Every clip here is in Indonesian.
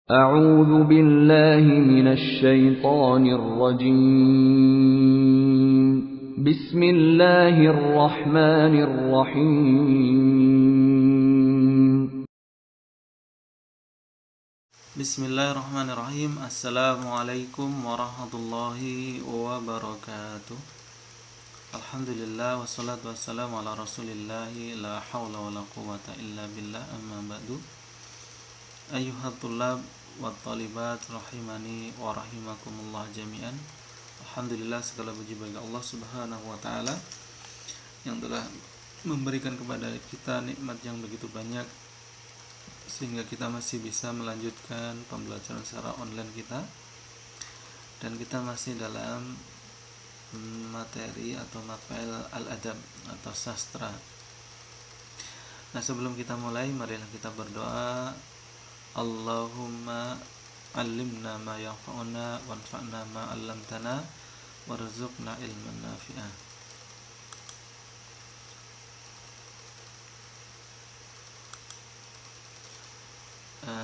أعوذ بالله من الشيطان الرجيم بسم الله الرحمن الرحيم Bismillahirrahmanirrahim. Assalamualaikum warahmatullahi wabarakatuh. Alhamdulillah wassalatu wassalamu ala rasulillahi la hawla wa la quwata illa billah, amma ba'du. Ayyuhat tulab wa talibat rahimani wa rahimakumullah jami'an. Alhamdulillah, segala puji bagi Allah subhanahu wa ta'ala yang telah memberikan kepada kita nikmat yang begitu banyak sehingga kita masih bisa melanjutkan pembelajaran secara online kita, dan kita masih dalam materi atau mapel al-adab atau sastra. Nah, sebelum kita mulai, marilah kita berdoa. Allahumma allimna ma yanfa'una wanfa'na ma 'allamtana warzuqna ilman nafi'ah.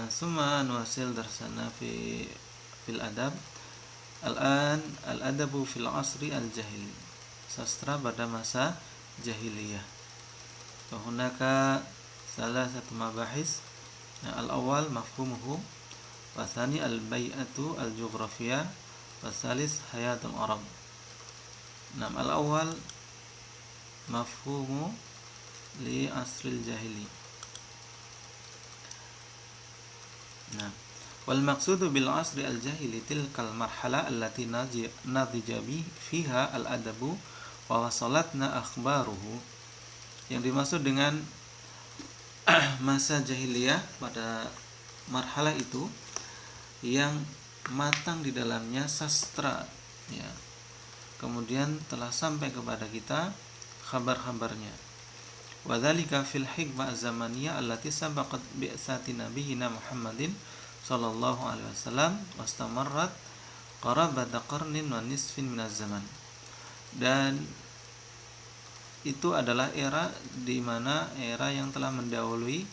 Summa nuwasil darsana fil adab. Al-an al-adabu fil asri al-jahili, sastra pada masa jahiliyah. Wa hunaka salasatu mabahis. Al-awwal mafhumuhu, wa tsani al-bai'atu al-jughrafiyah, wa tsalis hayatul arab. Al-awwal mafhumu li asril jahili. Wal maqsudu bil asri al jahili tilkal marhala allati nadija fiha al adabu wa wasalatna akhbaruhu. Yang dimaksud dengan masa jahiliyah pada marhalah itu yang matang di dalamnya sastra, ya. Kemudian telah sampai kepada kita kabar-kabarnya. Wa dzalika fil hikmah zamaniyah allati sabaqat bi'sati nabiyina Muhammadin sallallahu alaihi wasallam wastamarrat qarabata qarnin wa nisfin minaz zaman. Dan itu adalah era di mana era yang telah mendahului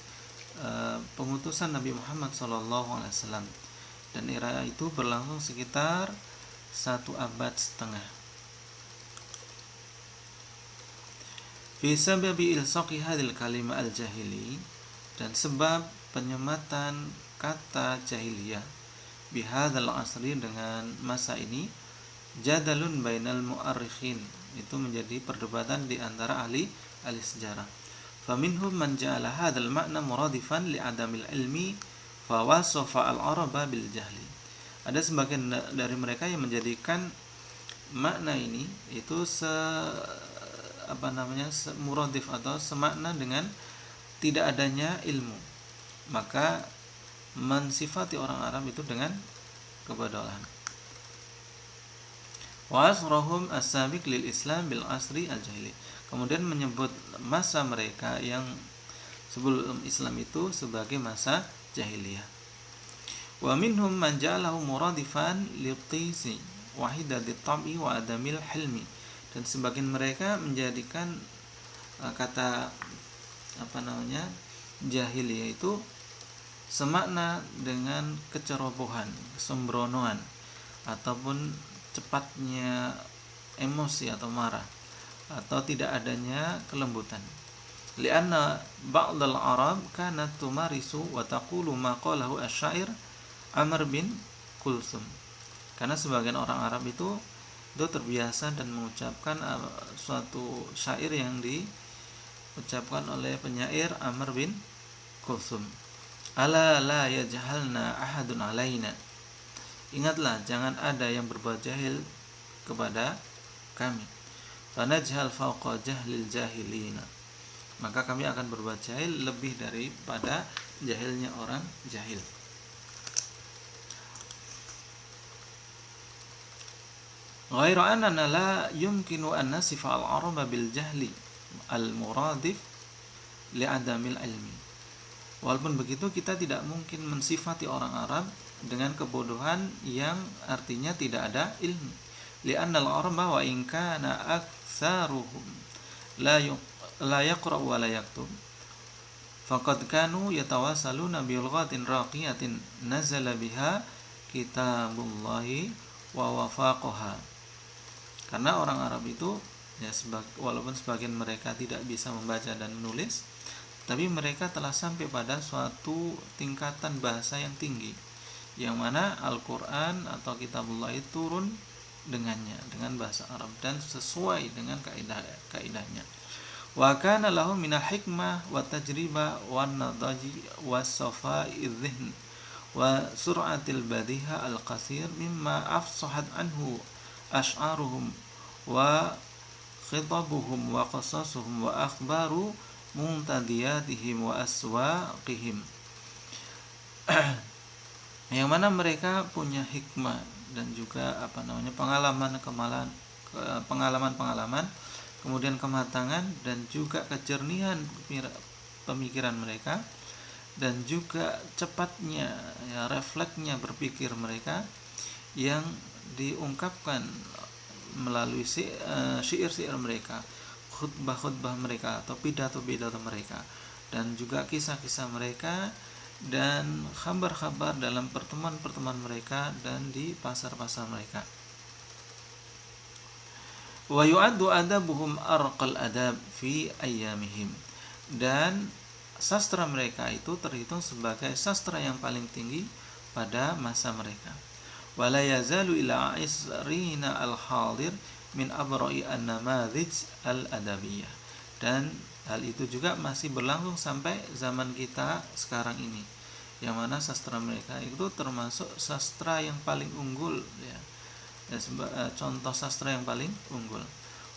pengutusan Nabi Muhammad sallallahu alaihi wasallam, dan era itu berlangsung sekitar 1 abad setengah. Fi sababi ilsaqi hadil kalimah al-jahili, dan sebab penyematan kata jahiliyah bihadzal asri, dengan masa ini, jadalun bainal mu'arrikhin, itu menjadi perdebatan di antara ahli sejarah. Faminhum man ja'ala hadzal ma'na muradifan li adamil ilmi fa wasafa al-araba bil jahli. Ada sebagian dari mereka yang menjadikan makna ini itu muradif atau semakna dengan tidak adanya ilmu, maka mensifati orang Arab itu dengan kebodohan. Wa asrahum as-sabiq lil Islam bil asri al-jahili, kemudian menyebut masa mereka yang sebelum Islam itu sebagai masa jahiliyah. Wa minhum man ja'alahu muradifan liqtisi wahidatit tam'i wa adamil hilmi, dan sebagian mereka menjadikan kata jahiliyah itu semakna dengan kecerobohan, kesembronoan, ataupun cepatnya emosi atau marah, atau tidak adanya kelembutan. Lianna ba'dal Arab kanat tumarisu wa taqulu ma qalahu asy-syair Amr bin Kulsum, karena sebagian orang Arab itu terbiasa dan mengucapkan suatu syair yang diucapkan oleh penyair Amr bin Kulsum. Ala la yajhalna ahadun alaina, ingatlah jangan ada yang berbuat jahil kepada kami. Fanajhal fawqa jahlil jahilina, maka kami akan berbuat jahil lebih daripada jahilnya orang jahil. Ghairu annana la yumkinu an nasifa al-araba bil jahli al-muradif li adamil ilmi. Walaupun begitu, kita tidak mungkin mensifati orang Arab dengan kebodohan yang artinya tidak ada ilmu. Li'anna al-araba wa in kana aktsaruhum la yaqra wa la yaktub faqad kanu yatawassaluna bi lughatin raqiyatin nazala biha kitabullahi wa wafaqaha. Karena orang Arab itu ya walaupun sebagian mereka tidak bisa membaca dan menulis, tapi mereka telah sampai pada suatu tingkatan bahasa yang tinggi, yang mana Al-Quran atau Kitabullah itu turun dengannya, dengan bahasa Arab dan sesuai dengan kaidahnya. Wa kana lahum minal hikmah wa tajriba wan nadaji was safa'i dhihn wa sur'atil badiha al-qasir mimma afsahat anhu ash'aruhum wa khitabuhum wa qasasuhum wa akhbaru muntadiyatihim wa aswaqihim. Yang mana mereka punya hikmah dan juga pengalaman, kemudian kematangan dan juga kejernihan pemikiran mereka, dan juga cepatnya ya, refleksnya berpikir mereka yang diungkapkan melalui syair-syair mereka, khutbah-khutbah mereka atau pidato-pidato mereka, dan juga kisah-kisah mereka dan kabar-kabar dalam pertemuan-pertemuan mereka dan di pasar-pasar mereka. Wa yu'addu adabuhum arqal adab fi ayyamihim, dan sastra mereka itu terhitung sebagai sastra yang paling tinggi pada masa mereka. Wala yazalu ila isrina al-hadir min abra'i an-namadhij al-adabiyah, dan hal itu juga masih berlangsung sampai zaman kita sekarang ini, yang mana sastra mereka itu termasuk sastra yang paling unggul ya, contoh sastra yang paling unggul.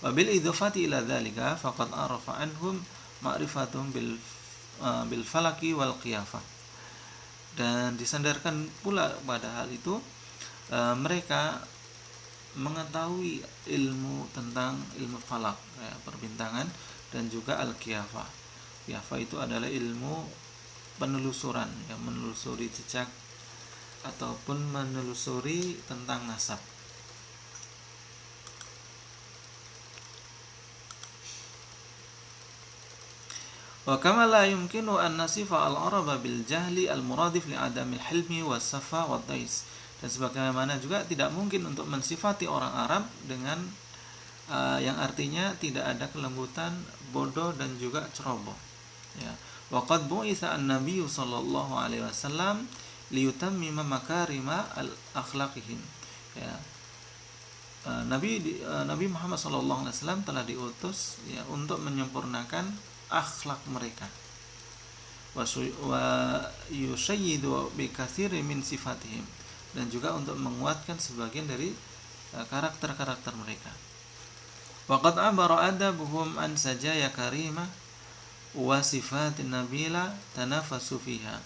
Wabil idhofati ila dzalika faqad arafa anhum ma'rifatuhum bil falaki wal qiyafah, dan disandarkan pula pada hal itu mereka mengetahui ilmu tentang ilmu falak ya, perbintangan, dan juga al-qiyafah. Qiyafah itu adalah ilmu penelusuran yang menelusuri jejak ataupun menelusuri tentang nasab. Wa kama la yumkinu an nasifa al-araba bil jahli al-muradif li adamil hilmi was safa wa dais, dan sebagaimana juga tidak mungkin untuk mensifati orang Arab dengan yang artinya tidak ada kelembutan, bodoh, dan juga ceroboh ya. Wa qad bu'itsa an-nabiy sallallahu alaihi wasallam liyutammima makarima al-akhlaqihim ya. Nabi Muhammad sallallahu alaihi wasallam telah diutus ya untuk menyempurnakan akhlak mereka, wa yushayyidu bi katsirin min sifatihim, dan juga untuk menguatkan sebagian dari karakter-karakter mereka. Waqad abara adabuhum an sajaya karimah wa sifatin nabila tanafasu fiha,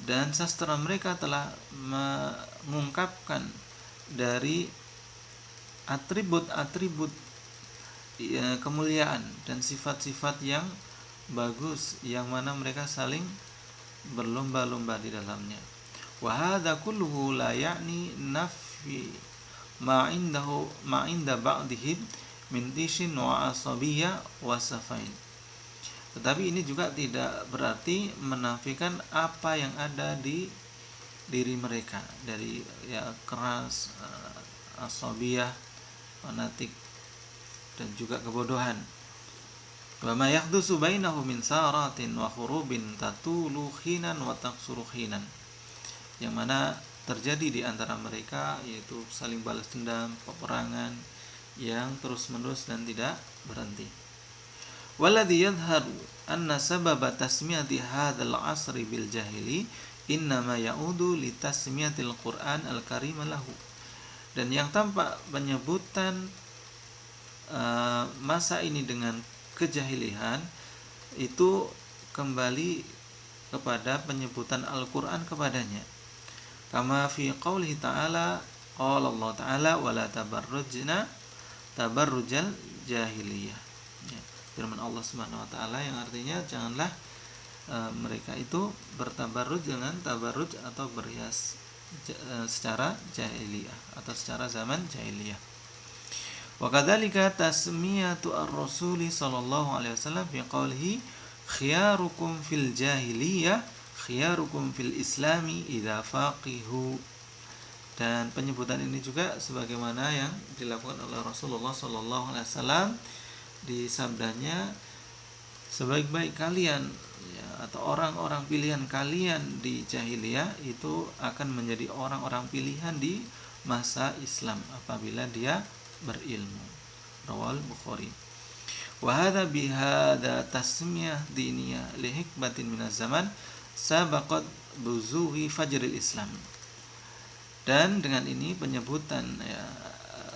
dan sastra mereka telah mengungkapkan dari atribut-atribut kemuliaan dan sifat-sifat yang bagus, yang mana mereka saling berlomba-lomba di dalamnya. Wa hadza kulluhu la ya'ni nafi ma inda ba'dihim min tishin wa asabiyya wa safain. Tetapi ini juga tidak berarti menafikan apa yang ada di diri mereka dari ya keras, asabiyah, fanatik, dan juga kebodohan. Wa ma yahdutsu bainahu min saratin wa khurubin tatulu khinan wa taqsuru khinan, yang mana terjadi di antara mereka yaitu saling balas dendam, peperangan yang terus-menerus dan tidak berhenti. Walladhi yadhharu anna sababa tasmiyati hadzal asri bil jahili innama ya'udu li tasmiyatil Qur'an al-karim lahu, dan yang tampak penyebutan masa ini dengan kejahilian itu kembali kepada penyebutan Al-Quran kepadanya. Kama fi qaulihi ta'ala, qala Allah ta'ala wala tabarrujna tabarrujal jahiliyah ya, firman Allah Subhanahu wa taala yang artinya janganlah mereka itu bertabarruj dengan tabarruj atau berhias secara jahiliyah atau secara zaman jahiliyah. Wa kadzalika tasmiyatu ar-rasuli sallallahu alaihi wasallam fi qaulihi khiyarukum fil jahiliyah khiyarukum fil islami idza faqihu. Dan penyebutan ini juga sebagaimana yang dilakukan oleh Rasulullah sallallahu alaihi wasallam di sabdanya, sebaik-baik kalian ya, atau orang-orang pilihan kalian di jahiliyah itu akan menjadi orang-orang pilihan di masa Islam apabila dia berilmu. Rawal Bukhari. Wa hadza bihadza tasmiyah diniyah li hikmatin minaz zaman sabaqat buzuhi fajril Islam. Dan dengan ini penyebutan ya,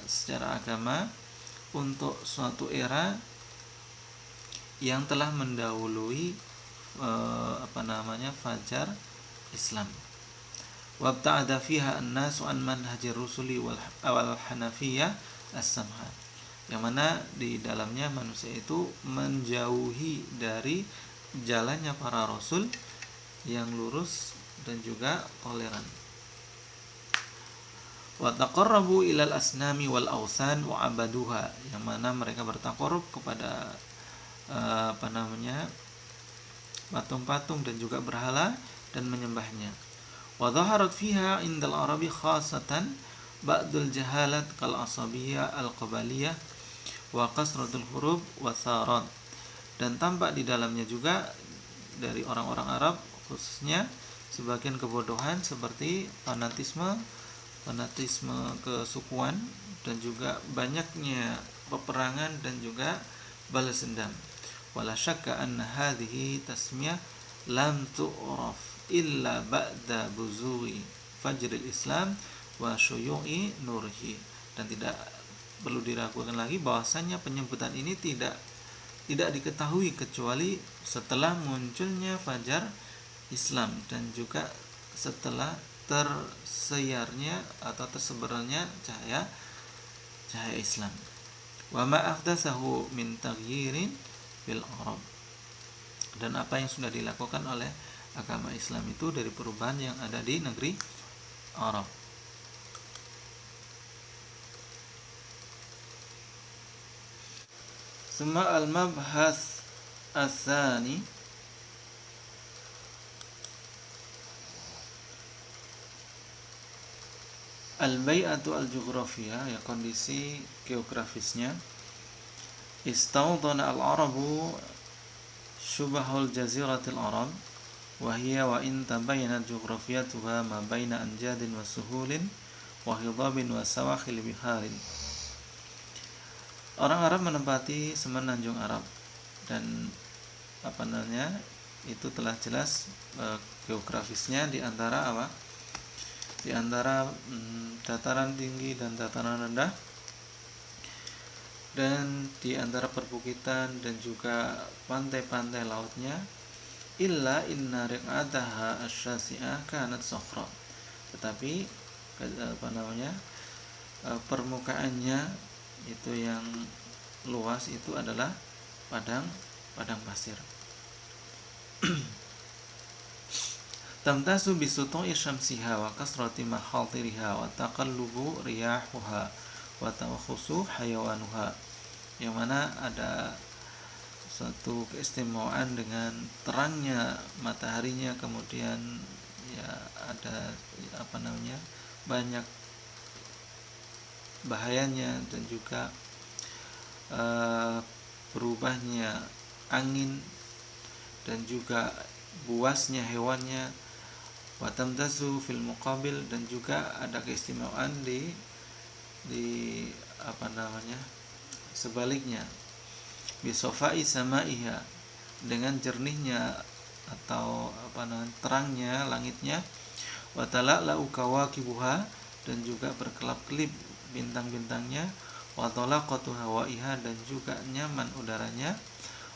secara agama untuk suatu era yang telah mendahului fajar Islam. Wabta'ada fiha an-nasu an manhajir rusuli wal hanafiyah as-samha. Yang mana di dalamnya manusia itu menjauhi dari jalannya para rasul yang lurus dan juga toleran. Wa taqarrabu ilal asnami wal awsan wa abaduha, yang mana mereka bertaqarrub kepada patung-patung dan juga berhala dan menyembahnya. Wa dhaharat fiha indal arabi khasatan ba'dul jahalat kal asabiyah al qabaliyah wa kasratul huruf wa tharat. Dan tampak di dalamnya juga dari orang-orang Arab khususnya sebagian kebodohan seperti fanatisme kesukuan dan juga banyaknya peperangan dan juga balas dendam. Wala syakka anna hadhihi tasmiyah lam tu'raf illa ba'da buzuri fajril Islam wa syuyu'i nurhi. Dan tidak perlu diragukan lagi bahwasanya penyebutan ini tidak diketahui kecuali setelah munculnya fajar Islam dan juga setelah tersiarnya atau tersebarnya cahaya Islam. Wa ma ahdatsahu min taghyirin fil Arab. Dan apa yang sudah dilakukan oleh agama Islam itu dari perubahan yang ada di negeri Arab. Summa al-mabhath ats-tsani al-bai'atu al-jughrafiyah, ya kondisi geografisnya. Istawdana al-arabu syubahul jaziratil arab wa hiya wa in tabayyanat jughrafiyatuha ma baina anjadin wa suhulin wa hidabin wa sawakhil biharin. Orang Arab menempati semenanjung Arab dan itu telah jelas geografisnya di antara dataran tinggi dan dataran rendah, dan di antara perbukitan dan juga pantai-pantai lautnya. Illa inna riq'ataha asy-syasi'ah kanat sakhra. Tetapi permukaannya itu yang luas itu adalah padang pasir. Tamtasu bisutu'i syamsiha wa kasrati makhadiriha wa taqallubu riyahuha wa tawakhusu hayawanuha. Yang mana ada suatu keistimewaan dengan terangnya mataharinya, kemudian ya ada banyak bahayanya dan juga berubahnya angin dan juga buasnya hewannya. Watamtazu fil muqabil, dan juga ada keistimewaan di sebaliknya. Bisofai samaiha, dengan jernihnya atau terangnya langitnya. Watala'la'u kawakibuha, dan juga berkelap-kelip bintang-bintangnya. Watalaqatu hawaiha, dan juga nyaman udaranya.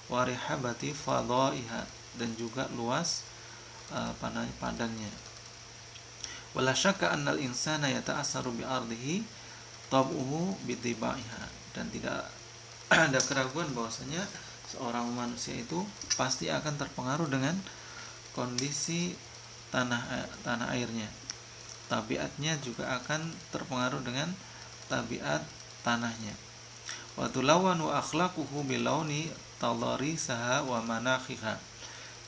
Warihabati fadaiha, dan juga luas padangnya. Wala syakka annal insana yata'assaru bi ardihi tab'uhu bi tibaiha, dan tidak ada keraguan bahwasanya seorang manusia itu pasti akan terpengaruh dengan kondisi tanah airnya. Tabiatnya juga akan terpengaruh dengan tabiat tanahnya. Wa tulawanu akhlaquhu bilauni tadarisaha wa manakhiha.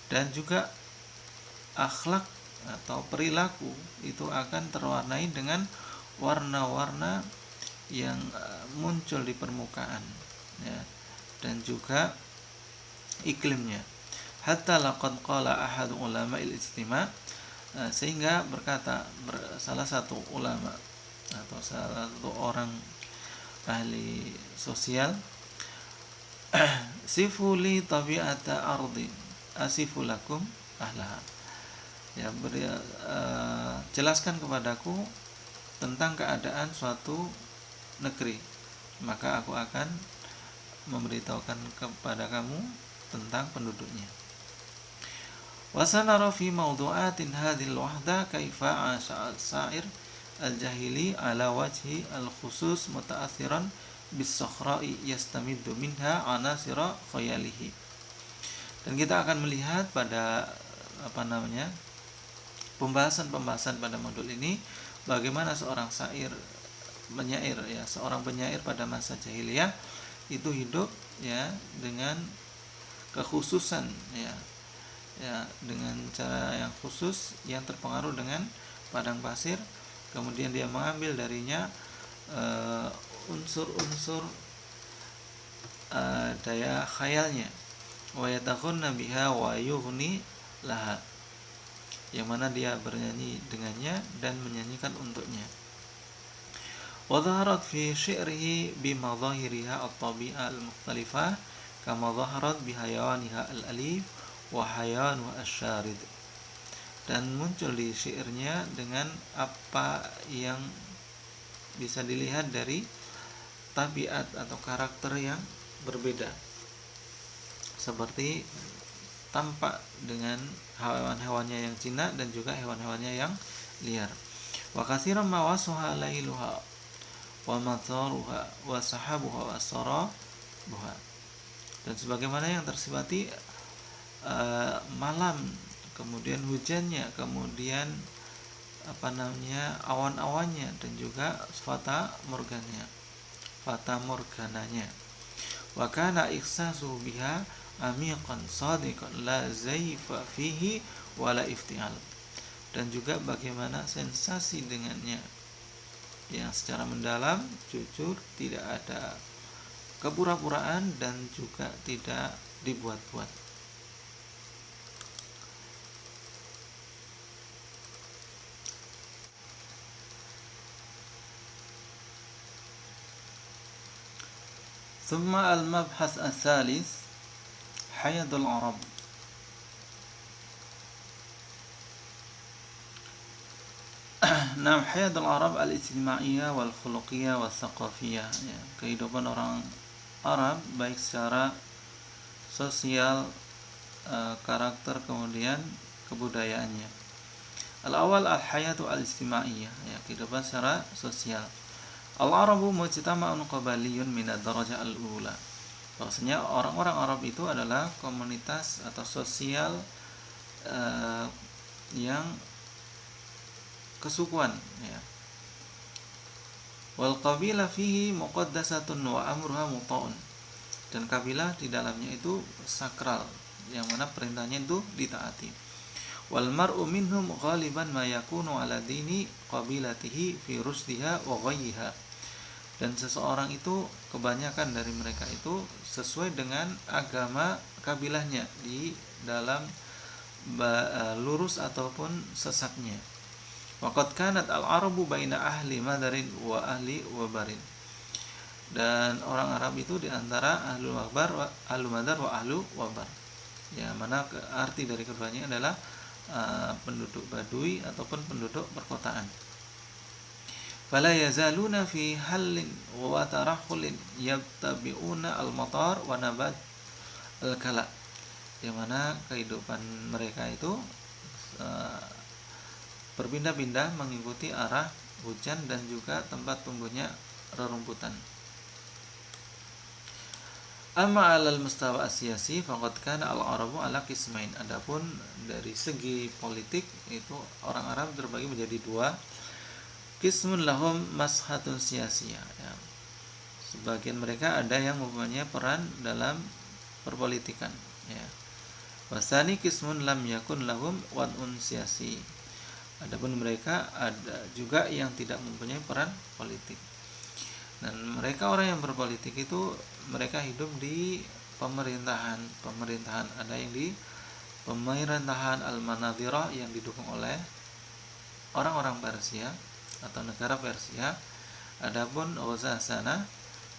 Dan juga akhlak atau perilaku itu akan terwarnai dengan warna-warna yang muncul di permukaan, ya, dan juga iklimnya. Hatta laqad qala ahad ulama al-ijtima', sehingga berkata salah satu ulama atau salah satu orang ahli sosial, sifuli tabi'ata ardi asifu lakum ahlaha, ya, jelaskan kepadaku tentang keadaan suatu negeri, maka aku akan memberitahukan kepada kamu tentang penduduknya. Wa sanara fi mawdu'atin hadhil wahda kaifa sa'ir al-jahili ala wajhi al-khusus muta'athiran bis-sakhra'i yastamiddu minha anasira khayalihi. Dan kita akan melihat pada pembahasan pada modul ini bagaimana seorang penyair, ya, seorang penyair pada masa jahiliyah itu hidup, ya, dengan kekhususan, ya, dengan cara yang khusus yang terpengaruh dengan padang pasir, kemudian dia mengambil darinya unsur-unsur daya khayalnya, wa yataghunna biha wa yughni laha, yang mana dia bernyanyi dengannya dan menyanyikan untuknya. Wa dhaharat fi syi'rihi bi madahiriha at-tabi'ah al-mukhtalifah kama dhaharat bi hayawaniha al-alif wa hayawanu asy-syarid. Dan muncul di syairnya dengan apa yang bisa dilihat dari tabiat atau karakter yang berbeda, seperti tampak dengan hewan-hewannya yang jinak dan juga hewan-hewannya yang liar. Wa katsiran ma wasuha lailuha wa mataruha wa sahabuha wa sarabuha. Dan sebagaimana yang tersifati malam, kemudian hujannya, kemudian awan-awannya, dan juga fata morgananya. Wa kana ihsasu biha amiqan sadiqan la zaifa fihi wala iftial. Dan juga bagaimana sensasi dengannya yang secara mendalam, jujur, tidak ada kepura-puraan dan juga tidak dibuat-buat. ثم المبحث الثالث حيض العرب. Nah, حيض العرب الاجتماعية والخلقية والثقافية, ya, kehidupan orang Arab baik secara sosial, karakter, kemudian kebudayaannya. Al-awal al-hayatu al-ijtimaiyah, ya, kehidupan secara sosial. Al-Arabu mujtama'un qabaliyun min ad-darajah al-ula. Bahwasanya orang-orang Arab itu adalah komunitas atau sosial yang kesukuan, ya. Wal qabilah fihi muqaddasatun wa amruha muta'un. Dan kabilah di dalamnya itu sakral, yang mana perintahnya itu ditaati. Wal mar'u minhum ghaliban ma yakunu ala dini qabilatihi fi rusdiha wa ghayyiha. Dan seseorang itu, kebanyakan dari mereka itu sesuai dengan agama kabilahnya di dalam lurus ataupun sesatnya. Waqad kanat al-arabu baina ahli madarin wa ahli wabarin. Dan orang Arab itu di antara ahlu madar wa ahlu wabar. Ya, mana arti dari keduanya adalah penduduk badui ataupun penduduk perkotaan. Fala yazaluna fi halin wa tarahulin yattabi'una al-matar wa nabat al-kala. Yang mana kehidupan mereka itu berpindah-pindah mengikuti arah hujan dan juga tempat tumbuhnya rerumputan. Amma 'alal mustawa as-siyasi faqad kana al-arabu ala qismain. Adapun dari segi politik itu orang Arab terbagi menjadi dua. Qismun lahum mashatun siyasiyah, ya. Sebagian mereka ada yang mempunyai peran dalam perpolitikan, ya. Wasani kismun lam yakun lahum wad'un siyasi. Adapun mereka ada juga yang tidak mempunyai peran politik. Dan mereka orang yang berpolitik itu mereka hidup di pemerintahan. Ada yang di pemerintahan Al-Manadirah yang didukung oleh orang-orang Persia atau negara Persia. Adapun Ghazasana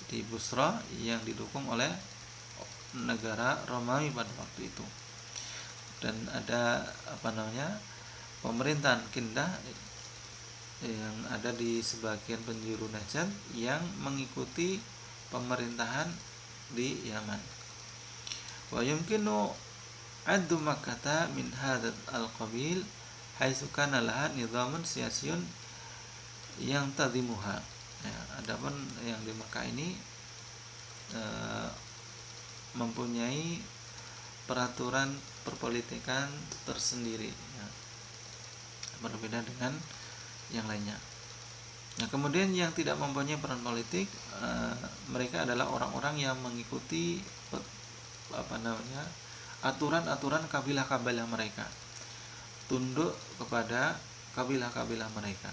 di Busra yang didukung oleh negara Romawi pada waktu itu. Dan ada pemerintahan Kindah yang ada di sebagian penjuru Najd yang mengikuti pemerintahan di Yaman. Wa yumkinu addu Makkah min hadat al-qabil haitsu kana laha nidhamun siyasiyun yang tadhimuha. Ya, adapun yang di Makkah ini mempunyai peraturan perpolitikan tersendiri, ya, berbeda dengan yang lainnya. Nah, kemudian yang tidak mempunyai peran politik, mereka adalah orang-orang yang mengikuti aturan-aturan kabilah-kabilah mereka, tunduk kepada kabilah-kabilah mereka.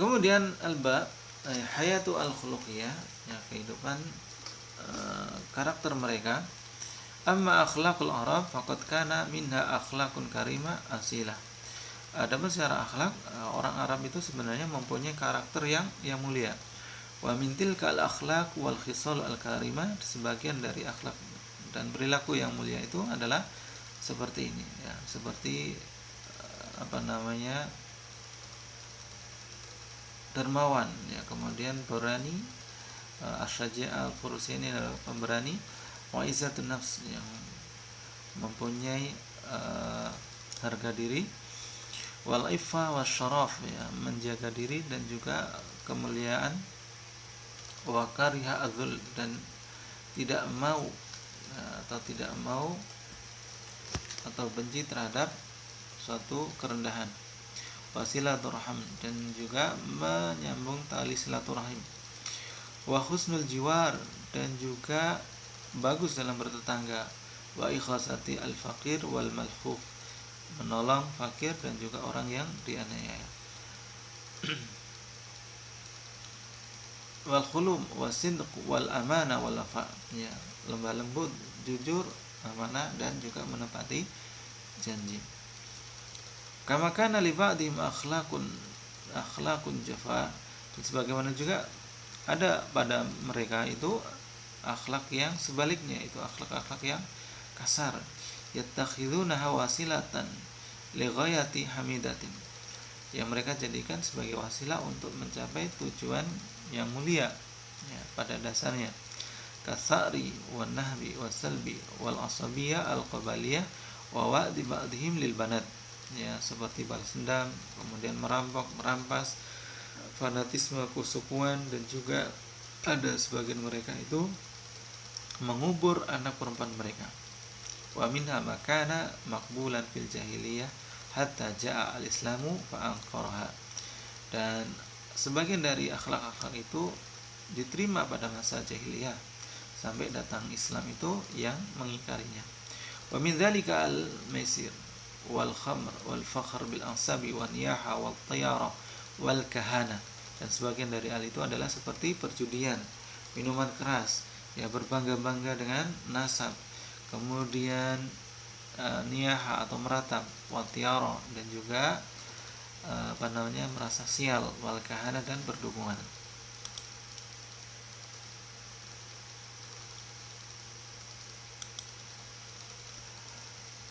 Kemudian al-bab hayatu al-khuluqiyah, ya, kehidupan karakter mereka. Amma akhlaqul Arab faqad kana minha akhlaqun karimah asilah. Adapun secara akhlak, orang Arab itu sebenarnya mempunyai karakter yang mulia. Wa min tilka al-akhlaq wal khisal al-karimah, sebagian dari akhlak dan perilaku yang mulia itu adalah seperti ini, ya, seperti dermawan, ya, kemudian berani, asyaja' al-furusi ini adalah pemberani, wa izzatun nafs yang mempunyai harga diri, wal iffa wasyaraf, ya, menjaga diri dan juga kemuliaan, wa kariha adzul, dan tidak mau atau benci terhadap suatu kerendahan, wasilaturahim, dan juga menyambung tali silaturahim, wa husnul jiwar, dan juga bagus dalam bertetangga, wa ikhlasati al-faqir wal malhuf, menolong fakir dan juga orang yang dianiaya, wal khulum wasidq wal amana wal wafa, ya, lembah lembut, jujur, amanah, dan juga menepati janji. Kama kana li ba'dihim akhlaqun jafa, sebagaimana juga ada pada mereka itu akhlak yang sebaliknya, itu akhlak-akhlak yang kasar. Yattakhiduna wasilatan li ghayati hamidatin, yang mereka jadikan sebagai wasilah untuk mencapai tujuan yang mulia, ya, pada dasarnya. Kasari wan nahbi wasalbi wal asabiyah al qabaliyah wa wa'di ba'dihim lil banat, ya, seperti balas dendam, kemudian merampok, merampas, fanatisme, kesukuan, dan juga ada sebagian mereka itu mengubur anak perempuan mereka. Wa minha makana maqbulan fil jahiliyah hatta ja'a al-islamu fa anqaraha, dan sebagian dari akhlak-akhlak itu diterima pada masa jahiliyah sampai datang Islam itu yang mengingkarinya. Wa min dzalika al-maisir wal khamr wal fakhr bil ansabi wan niyaha wal tiyara wal kahana, dan sebagian dari hal itu adalah seperti perjudian, minuman keras, ya, berbangga-bangga dengan nasab, kemudian niyaha atau meratap, wal tiyara, dan juga merasa sial, wal kahana, dan berdukungan.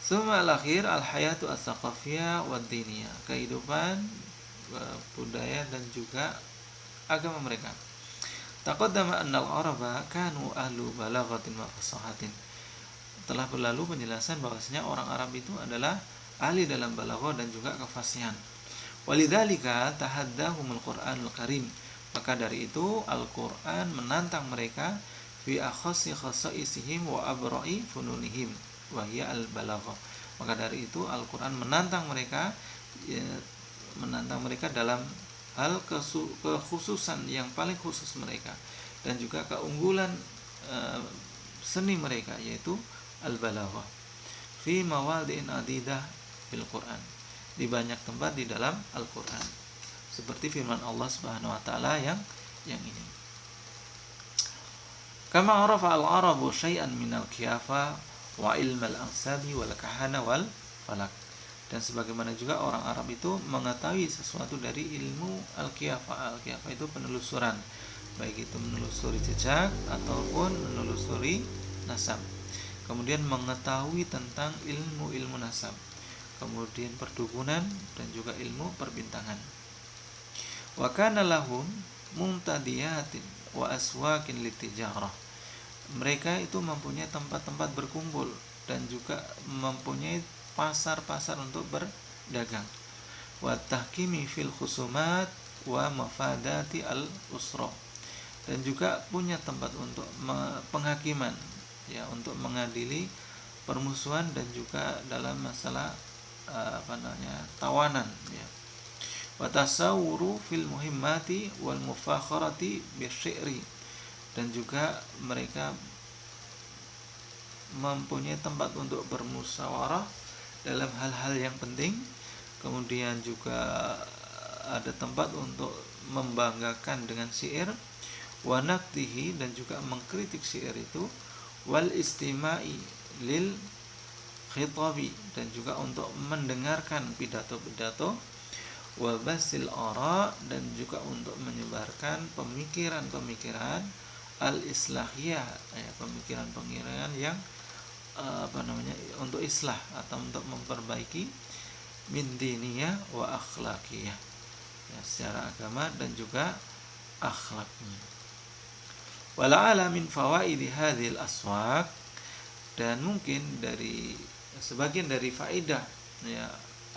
Suma al-akhir al-hayatu as-saqafiyah wa diniyah, kehidupan, budaya, dan juga agama mereka. Taqaddama anna al-araba kanu ahlu balaghatin wa fasahatin, telah berlalu penjelasan bahwasanya orang Arab itu adalah ahli dalam balaghah dan juga kefasihan. Walidzalika tahaddahumul Qur'anul Karim, maka dari itu Al-Qur'an menantang mereka fi akhassi khasaisihim wa abra'i fununihim wa hiya al-balaghah. Maka dari itu Al-Qur'an menantang mereka, ya, menantang mereka dalam hal kekhususan yang paling khusus mereka, dan juga keunggulan seni mereka, yaitu al-balaghah fi mawadhi'in adidah bil Quran, di banyak tempat di dalam Al-Quran, seperti firman Allah Subhanahu wa taala yang ini. Kama arafa al-arabu syai'an minal kiyafa wa ilmal ansabi wal kahana wal falak. Dan sebagaimana juga orang Arab itu mengetahui sesuatu dari ilmu al-kiyafa. Al-kiyafa itu penelusuran, baik itu menelusuri jejak ataupun menelusuri nasab. Kemudian mengetahui tentang ilmu nasab, kemudian perdukunan, dan juga ilmu perbintangan. Wa kana lahum muntadiyatin wa aswakin litijarah. Mereka itu mempunyai tempat-tempat berkumpul dan juga mempunyai pasar-pasar untuk berdagang. Wa tahkimi fil khusumat wa mafadati al-usra. Dan juga punya tempat untuk penghakiman, ya, untuk mengadili permusuhan dan juga dalam masalah tawanan, ya. Wa tasawwuru fil muhimmati wal mufakharati bisy'ri. Dan juga mereka mempunyai tempat untuk bermusyawarah dalam hal-hal yang penting, kemudian juga ada tempat untuk membanggakan dengan syair, wa naqdihi, dan juga mengkritik syair itu, wal istima'i lil khitabi, dan juga untuk mendengarkan pidato-pidato, wa basil ara, dan juga untuk menyebarkan pemikiran-pemikiran al-islahiyah, ya, pemikiran-pemikiran yang untuk islah atau untuk memperbaiki min diniyah wa akhlaqiyah, ya, secara agama dan juga akhlaknya. Wala'ala min fawaidi hadhil aswaq, dan mungkin dari sebagian dari faedah, ya,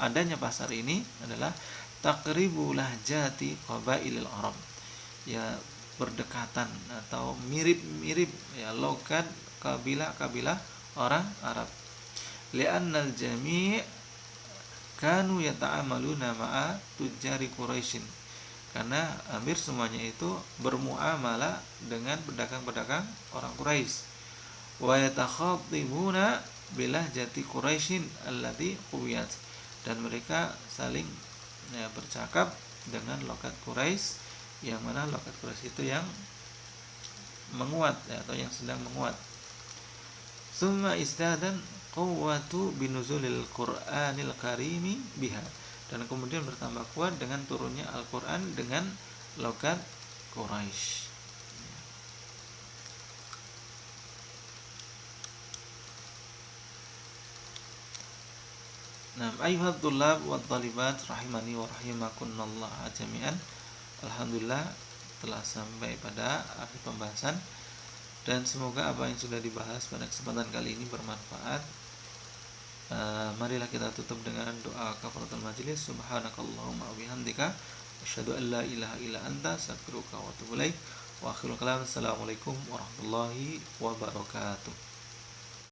adanya pasar ini adalah taqribu lahjati qabailil Arab, ya, berdekatan atau mirip-mirip, ya, logat kabilah-kabilah orang Arab. Li'annal jami' kanu yata'amaluna ma'a tujari Quraisyin, karena hampir semuanya itu bermuamalah dengan pedagang-pedagang orang Quraisy. Wa yatakhatibuna bilahjati Quraisyin allati quwiyat, dan mereka saling, ya, bercakap dengan logat Quraisy, yang mana logat Quraisy itu yang menguat, ya, atau yang sedang menguat. Summa istadan quwwatu binuzulil Qur'anil karimi biha, dan kemudian bertambah kuat dengan turunnya Al-Quran dengan logat Quraisy. Nah, ayyuhat thullab wa thalibat rahimani wa rahimakumullah jami'an. Alhamdulillah telah sampai pada akhir pembahasan, dan semoga apa yang sudah dibahas pada kesempatan kali ini bermanfaat. Marilah kita tutup dengan doa kafaratul majlis. Subhanakallahumma wa bihamdika asyhadu an la ilaha illa anta astaghfiruka wa atubu ilaik. Wa akhirul kalam, assalamualaikum warahmatullahi wabarakatuh.